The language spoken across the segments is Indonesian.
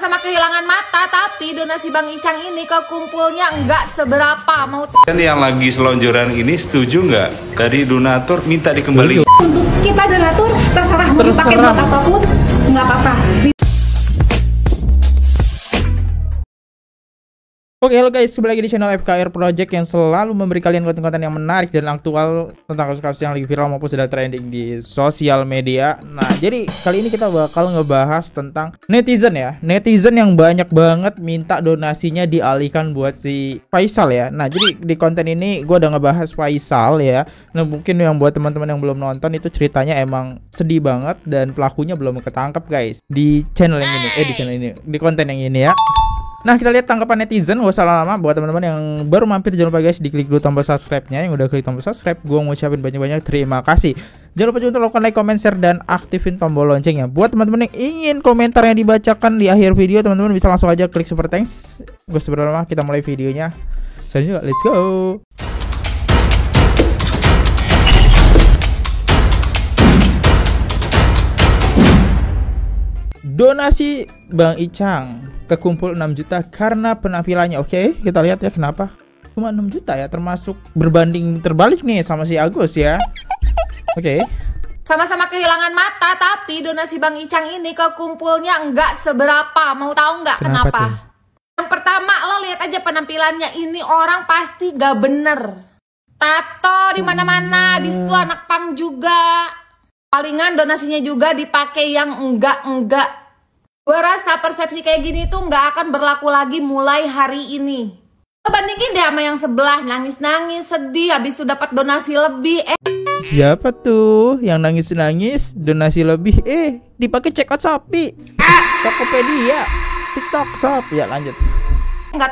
Sama-sama kehilangan mata, tapi donasi Bang Icang ini kekumpulnya nggak seberapa. Mau Dan yang lagi selonjoran ini setuju nggak dari donatur minta dikembalikan? Untuk kita donatur terserah mau dipakai buat apapun, nggak apa-apa. Oke, halo guys, kembali lagi di channel FKR Project yang selalu memberi kalian konten-konten yang menarik dan aktual tentang kasus-kasus yang lagi viral maupun sedang trending di sosial media. Nah, jadi kali ini kita bakal ngebahas tentang netizen ya. Netizen yang banyak banget minta donasinya dialihkan buat si Faisal ya. Nah, jadi di konten ini gue udah ngebahas Faisal ya. Nah, mungkin yang buat teman-teman yang belum nonton itu ceritanya emang sedih banget dan pelakunya belum ketangkep guys. Di channel yang ini, di konten yang ini ya. Nah, kita lihat tanggapan netizen. Gak usah lama-lama. Buat teman-teman yang baru mampir, jangan lupa guys diklik dulu tombol subscribe-nya. Yang udah klik tombol subscribe, gue mau ucapin banyak-banyak terima kasih. Jangan lupa juga untuk lakukan like, comment, share, dan aktifin tombol loncengnya. Buat teman-teman yang ingin komentar yang dibacakan di akhir video, teman-teman bisa langsung aja klik super thanks. Gue sebelum lama kita mulai videonya. Selanjutnya, let's go. Donasi Bang Icang kekumpul 6 juta karena penampilannya. Oke, kita lihat ya kenapa cuma 6 juta ya, termasuk berbanding terbalik nih sama si Agus ya. Oke. sama-sama kehilangan mata, tapi donasi Bang Icang ini kekumpulnya nggak seberapa. Mau tahu nggak kenapa? Yang pertama, lo lihat aja penampilannya, ini orang pasti gak bener. Tato di mana-mana, di situ anak pang juga. Palingan donasinya juga dipakai yang enggak. Gue rasa persepsi kayak gini tuh nggak akan berlaku lagi mulai hari ini. Bandingin deh sama yang sebelah, nangis-nangis, sedih, habis itu dapat donasi lebih. Siapa tuh yang nangis-nangis donasi lebih? Dipakai check out Shopee, Tokopedia, TikTok Shop. Ya lanjut. Nggak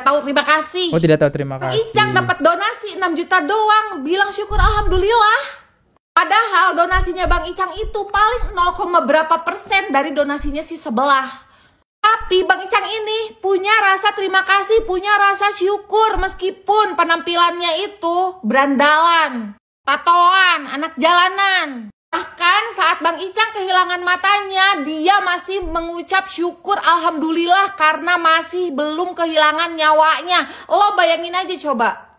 tahu terima kasih. Oh, tidak tahu terima kasih. Icang dapat donasi 6 juta doang, bilang syukur alhamdulillah. Padahal donasinya Bang Icang itu paling 0, berapa persen dari donasinya si sebelah. Tapi Bang Icang ini punya rasa terima kasih, punya rasa syukur meskipun penampilannya itu berandalan, tatoan, anak jalanan. Bahkan saat Bang Icang kehilangan matanya, dia masih mengucap syukur alhamdulillah karena masih belum kehilangan nyawanya. Lo bayangin aja coba.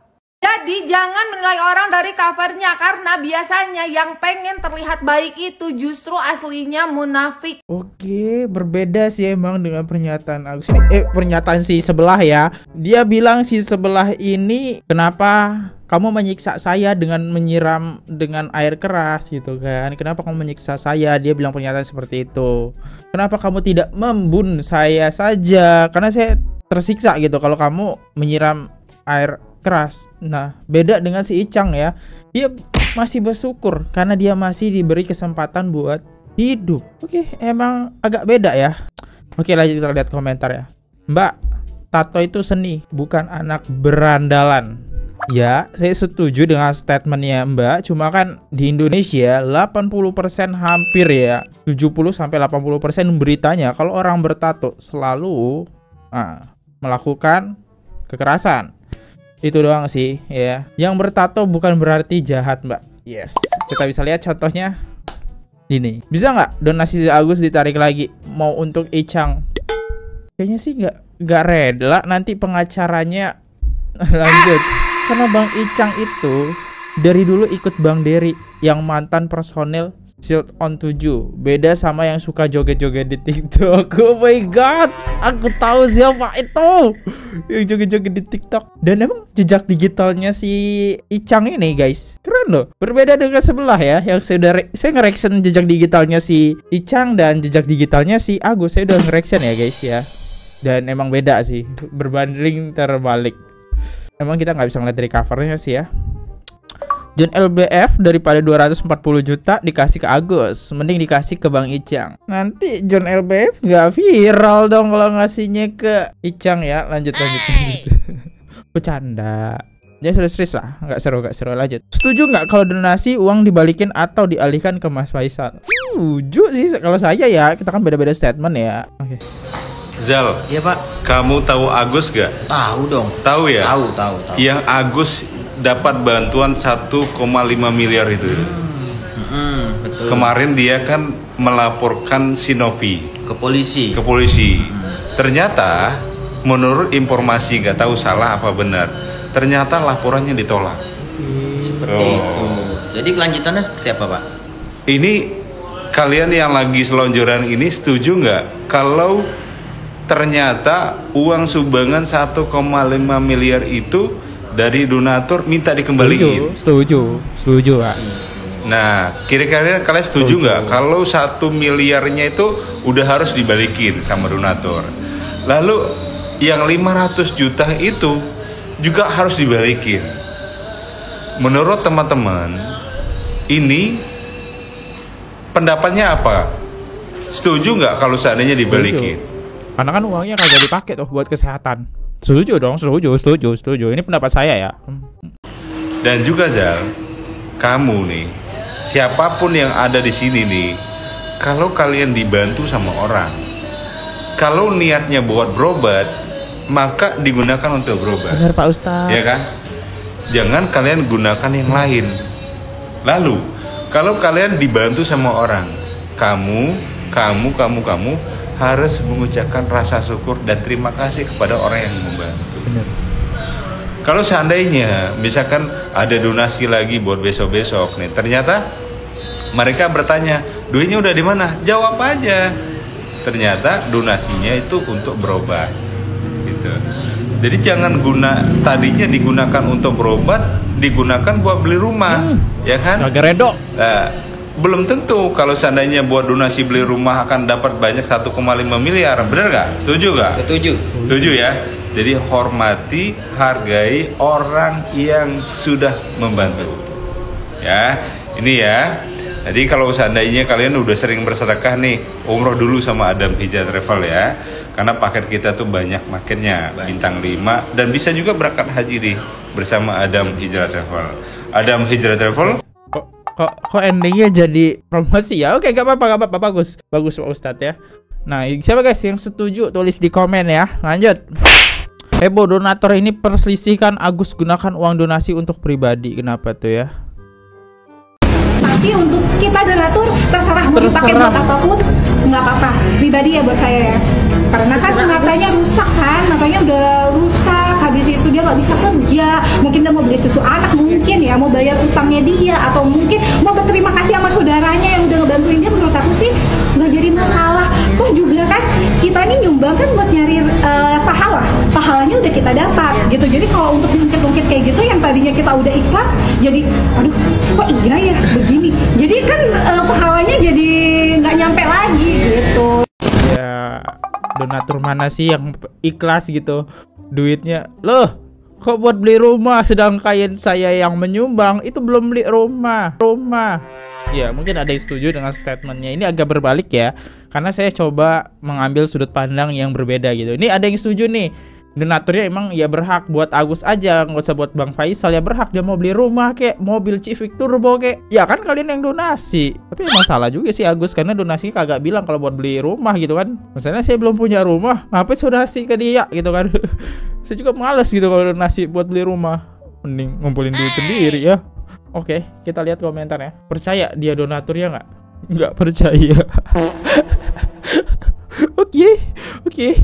Jadi jangan menilai orang dari covernya, karena biasanya yang pengen terlihat baik itu justru aslinya munafik. Oke, berbeda sih emang dengan pernyataan Agus ini. Pernyataan si sebelah ya. Dia bilang si sebelah ini, kenapa kamu menyiksa saya dengan menyiram dengan air keras gitu kan? Kenapa kamu menyiksa saya? Dia bilang pernyataan seperti itu. Kenapa kamu tidak membunuh saya saja? Karena saya tersiksa gitu kalau kamu menyiram air keras. Nah, beda dengan si Icang ya. Dia masih bersyukur karena dia masih diberi kesempatan buat hidup. Oke, emang agak beda ya. Oke, lanjut kita lihat komentar ya. Mbak, tato itu seni, bukan anak berandalan. Ya, saya setuju dengan statementnya Mbak. Cuma kan di Indonesia 80% hampir ya, 70-80% beritanya kalau orang bertato selalu melakukan kekerasan. Itu doang sih ya. Yang bertato bukan berarti jahat Mbak. Yes. Kita bisa lihat contohnya ini. Bisa nggak donasi Agus ditarik lagi mau untuk Icang? Kayaknya sih nggak rela nanti pengacaranya. Lanjut. Karena Bang Icang itu dari dulu ikut Bang Dery yang mantan personel Shield on 7. Beda sama yang suka joget-joget di TikTok. Oh my god, aku tahu siapa itu yang joget-joget di TikTok. Dan emang jejak digitalnya si Icang ini guys, keren loh. Berbeda dengan sebelah ya, yang saya nge-reaction jejak digitalnya si Icang dan jejak digitalnya si Agus. Saya udah nge-reaction ya guys ya. Dan emang beda sih, berbanding terbalik. Emang kita nggak bisa ngeliat dari covernya sih ya. John LBF daripada 240 juta dikasih ke Agus, mending dikasih ke Bang Icang. Nanti John LBF nggak viral dong kalau ngasihnya ke Icang ya. Lanjut. Bercanda. Jadi serius lah, nggak seru lanjut. Setuju nggak kalau donasi uang dibalikin atau dialihkan ke Mas Faisal? Setuju sih kalau saya ya. Kita kan beda-beda statement ya. Oke. Zal, iya Pak. Kamu tahu Agus gak? Tahu dong. Tahu ya? Tahu. Yang Agus dapat bantuan 1,5 miliar itu. Betul. Kemarin dia kan melaporkan si Novi Ke ke polisi. Ke polisi. Ternyata menurut informasi, nggak tahu salah apa benar, ternyata laporannya ditolak. Seperti itu. Jadi kelanjutannya seperti apa, Pak? Ini kalian yang lagi selonjoran ini setuju nggak kalau ternyata uang sumbangan 1,5 miliar itu dari donatur minta dikembaliin? Setuju, Pak. Nah, kira-kira kalian setuju nggak kalau 1 miliarnya itu udah harus dibalikin sama donatur? Lalu yang 500 juta itu juga harus dibalikin. Menurut teman-teman, ini pendapatnya apa? Setuju nggak kalau seandainya dibalikin? Karena kan uangnya kagak dipakai tuh buat kesehatan. Setuju dong, setuju. Ini pendapat saya ya. Dan juga Zal, kamu nih, siapapun yang ada di sini nih, kalau kalian dibantu sama orang, kalau niatnya buat berobat, maka digunakan untuk berobat. Benar Pak Ustadz. Ya kan? Jangan kalian gunakan yang lain. Lalu, kalau kalian dibantu sama orang, kamu harus mengucapkan rasa syukur dan terima kasih kepada orang yang membantu. Benar. Kalau seandainya misalkan ada donasi lagi buat besok-besok nih, ternyata mereka bertanya, duitnya udah di mana? Jawab aja. Ternyata donasinya itu untuk berobat. Gitu. Jadi jangan tadinya digunakan untuk berobat, digunakan buat beli rumah, ya kan? Agak redo. Nah, belum tentu kalau seandainya buat donasi beli rumah akan dapat banyak 1,5 miliar, bener nggak? Setuju nggak? Setuju ya. Jadi hormati, hargai orang yang sudah membantu. Ya, ini ya. Jadi kalau seandainya kalian udah sering bersedekah nih, umroh dulu sama Adam Hijrah Travel ya. Karena paket kita tuh banyak makinnya, bintang 5, dan bisa juga berangkat haji nih bersama Adam Hijrah Travel. Adam Hijrah Travel. Kok endingnya jadi promosi ya? Oke, gak apa-apa, bagus Pak Ustadz ya. Nah, siapa guys yang setuju tulis di komen ya. Lanjut. Heboh donatur ini perselisihkan Agus gunakan uang donasi untuk pribadi. Kenapa tuh ya? Tapi untuk kita donatur terserah mau dipakai buat apapun, nggak apa-apa. Pribadi ya buat saya ya. Karena kan matanya rusak kan, matanya udah rusak. Habis itu dia nggak bisa kerja. Mungkin dia mau beli susu anak, mungkin ya mau bayar utangnya dia, atau mungkin mau berterima kasih sama saudaranya yang udah ngebantuin dia. Menurut aku sih nggak jadi masalah. Toh juga kan kita ini nyumbang kan buat nyari pahalanya udah kita dapat gitu. Jadi kalau untuk diungkit-ungkit kayak gitu yang tadinya kita udah ikhlas, jadi aduh kok iya ya begini. Jadi kan pahalanya jadi nggak nyampe lagi gitu. Ya, donatur mana sih yang ikhlas gitu duitnya? Loh, kok buat beli rumah, sedangkan saya yang menyumbang itu belum beli rumah. Ya, mungkin ada yang setuju dengan statementnya. Ini agak berbalik ya, karena saya coba mengambil sudut pandang yang berbeda gitu. Ini ada yang setuju nih, donaturnya emang ya berhak buat Agus aja, nggak usah buat Bang Faisal. Ya berhak dia mau beli rumah kayak mobil Civic Turbo kayak, ya kan kalian yang donasi. Tapi emang salah juga sih Agus, karena donasinya kagak bilang kalau buat beli rumah gitu kan. Misalnya saya belum punya rumah, ngapain donasi ke dia gitu kan. Saya juga males gitu kalau donasi buat beli rumah, mending ngumpulin duit sendiri ya. Oke, kita lihat komentarnya. Percaya dia donaturnya nggak? Nggak percaya. Oke.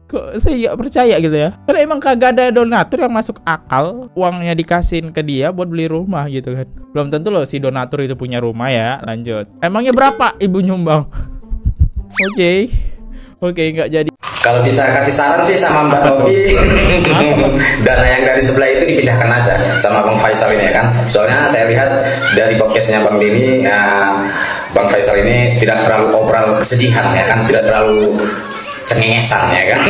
Kok saya nggak percaya gitu ya? Karena emang kagak ada donatur yang masuk akal uangnya dikasihin ke dia buat beli rumah gitu kan. Belum tentu loh si donatur itu punya rumah ya. Lanjut. Emangnya berapa ibu nyumbang? Oke, nggak jadi. Kalau bisa kasih saran sih sama Mbak Novi, dana yang dari sebelah itu dipindahkan aja sama Bang Faisal ini ya kan. Soalnya saya lihat dari podcastnya Bang Denny, Bang Faisal ini tidak terlalu obral kesedihan ya kan, tidak terlalu cengengesan ya kan.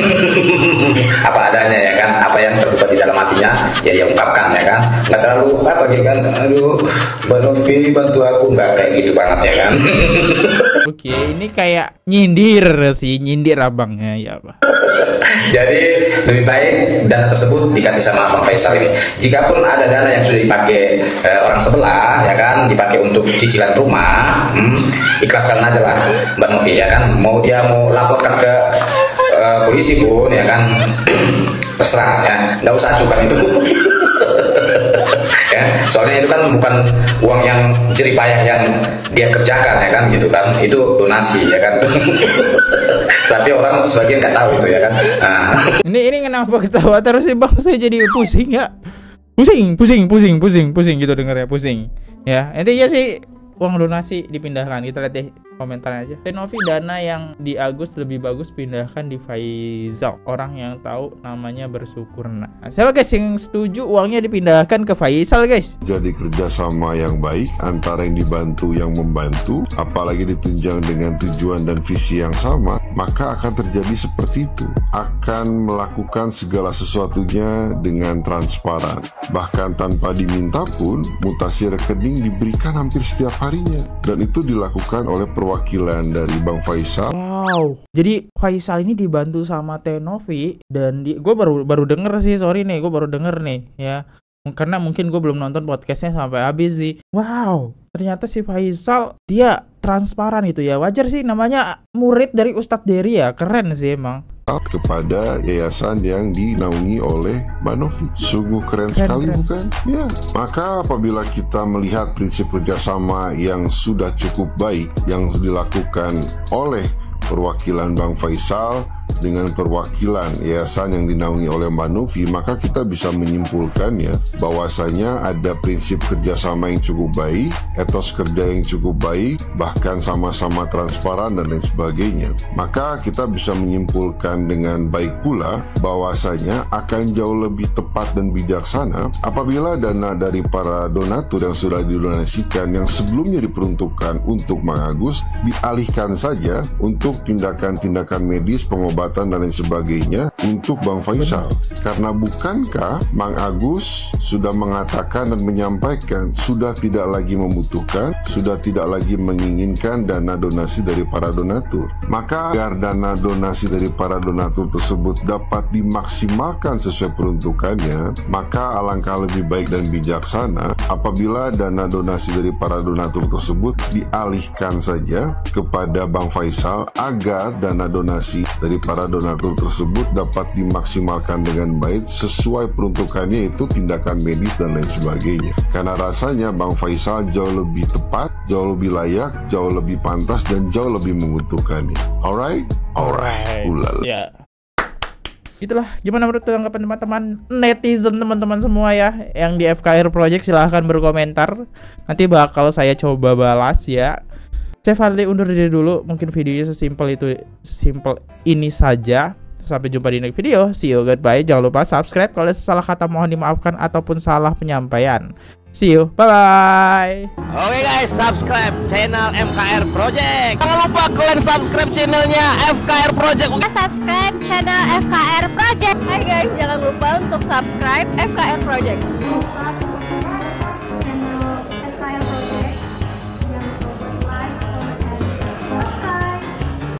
Apa adanya ya kan, apa yang terbuka di dalam hatinya ya dia ungkapkan ya kan, nggak terlalu apa gitu kan, aduh Mbak Novi bantu aku, nggak kayak gitu banget ya kan. Oke, ini kayak nyindir abangnya ya Pak. Jadi lebih baik dana tersebut dikasih sama Bang Faisal ini. Jikapun ada dana yang sudah dipakai orang sebelah ya kan, dipakai untuk cicilan rumah, ikhlaskan aja lah Mbak Novi ya kan. Mau dia mau laporkan ke polisi pun ya kan, terserah ya, nggak usah acukan itu. ya. Soalnya itu kan bukan uang yang jeripayah yang dia kerjakan ya kan gitu kan, itu donasi ya kan. Tapi orang sebagian nggak tahu itu ya kan. Nah. Ini kenapa ketawa terus sih bang? Saya jadi pusing ya. Pusing gitu denger ya, pusing. Ya intinya sih uang donasi dipindahkan. Kita lihat deh komentarnya aja. Tenovi, dana yang di Agus lebih bagus pindahkan di Faisal. Orang yang tahu namanya bersyukur. Nah, siapa guys yang setuju uangnya dipindahkan ke Faisal guys? Jadi kerjasama yang baik antara yang dibantu yang membantu, apalagi ditunjang dengan tujuan dan visi yang sama, maka akan terjadi seperti itu. Akan melakukan segala sesuatunya dengan transparan. Bahkan tanpa diminta pun, mutasi rekening diberikan hampir setiap harinya. Dan itu dilakukan oleh perwakilan dari Bang Faisal. Wow, jadi Faisal ini dibantu sama Tenovi. Dan gue baru denger sih, sorry nih, gue baru denger nih ya. Karena mungkin gue belum nonton podcastnya sampai habis sih. Wow, ternyata si Faisal dia transparan itu ya. Wajar sih, namanya murid dari Ustadz Dery ya. Keren sih emang. Kepada yayasan yang dinaungi oleh Mbak Novi. Sungguh keren sekali bukan? Ya. Maka apabila kita melihat prinsip kerjasama yang sudah cukup baik yang dilakukan oleh perwakilan Bang Faisal dengan perwakilan yayasan yang dinaungi oleh Mbak Novi, maka kita bisa menyimpulkan ya bahwasanya ada prinsip kerjasama yang cukup baik, etos kerja yang cukup baik, bahkan sama-sama transparan dan lain sebagainya. Maka kita bisa menyimpulkan dengan baik pula bahwasanya akan jauh lebih tepat dan bijaksana apabila dana dari para donatur yang sudah didonasikan yang sebelumnya diperuntukkan untuk Mang Agus dialihkan saja untuk tindakan-tindakan medis, pengobatan dan lain sebagainya untuk Bang Faisal. Karena bukankah Mang Agus sudah mengatakan dan menyampaikan sudah tidak lagi membutuhkan, sudah tidak lagi menginginkan dana donasi dari para donatur. Maka agar dana donasi dari para donatur tersebut dapat dimaksimalkan sesuai peruntukannya, maka alangkah lebih baik dan bijaksana apabila dana donasi dari para donatur tersebut dialihkan saja kepada Bang Faisal agar dana donasi dari para donatur tersebut dapat dimaksimalkan dengan baik sesuai peruntukannya, itu tindakan medis dan lain sebagainya. Karena rasanya Bang Faisal jauh lebih tepat, jauh lebih layak, jauh lebih pantas dan jauh lebih menguntungkannya. Alright. Ulala. Ya. Itulah, gimana menurut tanggapan teman-teman netizen, teman-teman semua ya yang di FKR Project? Silahkan berkomentar. Nanti bakal saya coba balas ya. Saya Fadli undur diri dulu. Mungkin videonya sesimpel ini saja. Sampai jumpa di next video. See you, goodbye. Jangan lupa subscribe. Kalau salah kata mohon dimaafkan ataupun salah penyampaian. See you, bye-bye. Oke guys, subscribe channel FKR Project. Jangan lupa kalian subscribe channelnya FKR Project. Subscribe channel FKR Project. Hai guys, jangan lupa untuk subscribe FKR Project.